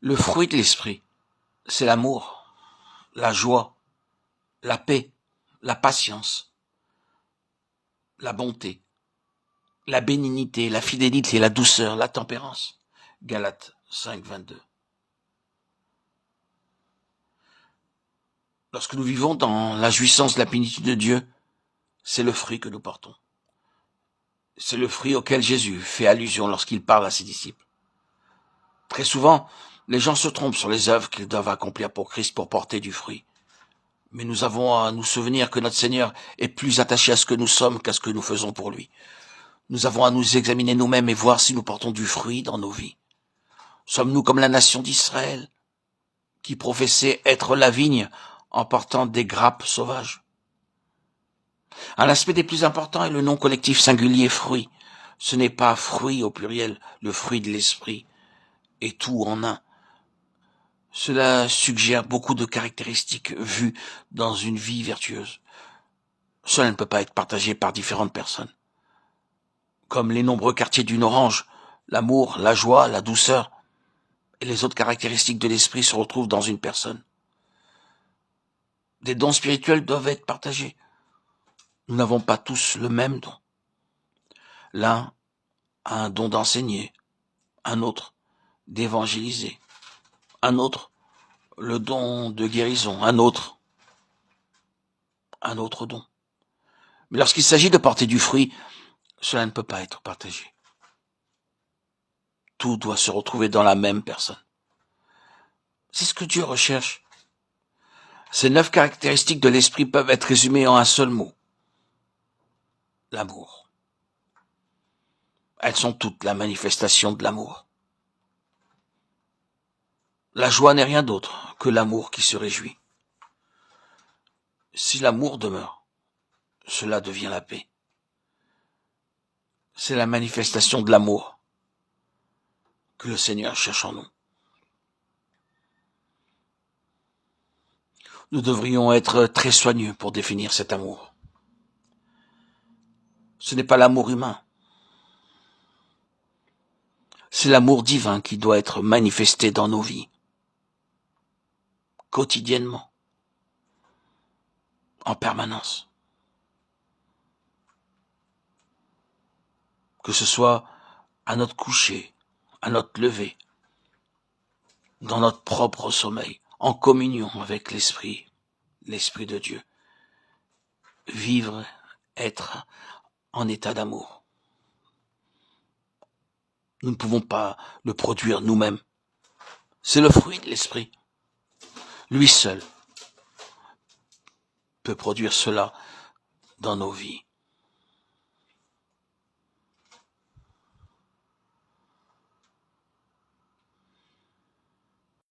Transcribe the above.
Le fruit de l'esprit, c'est l'amour, la joie, la paix, la patience, la bonté, la bénignité, la fidélité, la douceur, la tempérance. Galates 5, 22. Lorsque nous vivons dans la jouissance de la plénitude de Dieu, c'est le fruit que nous portons. C'est le fruit auquel Jésus fait allusion lorsqu'il parle à ses disciples. Très souvent, les gens se trompent sur les œuvres qu'ils doivent accomplir pour Christ pour porter du fruit. Mais nous avons à nous souvenir que notre Seigneur est plus attaché à ce que nous sommes qu'à ce que nous faisons pour lui. Nous avons à nous examiner nous-mêmes et voir si nous portons du fruit dans nos vies. Sommes-nous comme la nation d'Israël, qui professait être la vigne en portant des grappes sauvages? Un aspect des plus importants est le nom collectif singulier fruit. Ce n'est pas fruit au pluriel, le fruit de l'esprit, et tout en un. Cela suggère beaucoup de caractéristiques vues dans une vie vertueuse. Cela ne peut pas être partagé par différentes personnes. Comme les nombreux quartiers d'une orange, l'amour, la joie, la douceur et les autres caractéristiques de l'esprit se retrouvent dans une personne. Des dons spirituels doivent être partagés. Nous n'avons pas tous le même don. L'un a un don d'enseigner, un autre d'évangéliser, un autre le don de guérison, un autre don. Mais lorsqu'il s'agit de porter du fruit, cela ne peut pas être partagé. Tout doit se retrouver dans la même personne. C'est ce que Dieu recherche. Ces 9 caractéristiques de l'esprit peuvent être résumées en un seul mot. L'amour. Elles sont toutes la manifestation de l'amour. La joie n'est rien d'autre que l'amour qui se réjouit. Si l'amour demeure, cela devient la paix. C'est la manifestation de l'amour que le Seigneur cherche en nous. Nous devrions être très soigneux pour définir cet amour. Ce n'est pas l'amour humain. C'est l'amour divin qui doit être manifesté dans nos vies, quotidiennement, en permanence. Que ce soit à notre coucher, à notre lever, dans notre propre sommeil, en communion avec l'Esprit de Dieu. Vivre, être en état d'amour. Nous ne pouvons pas le produire nous-mêmes. C'est le fruit de l'Esprit. Lui seul peut produire cela dans nos vies.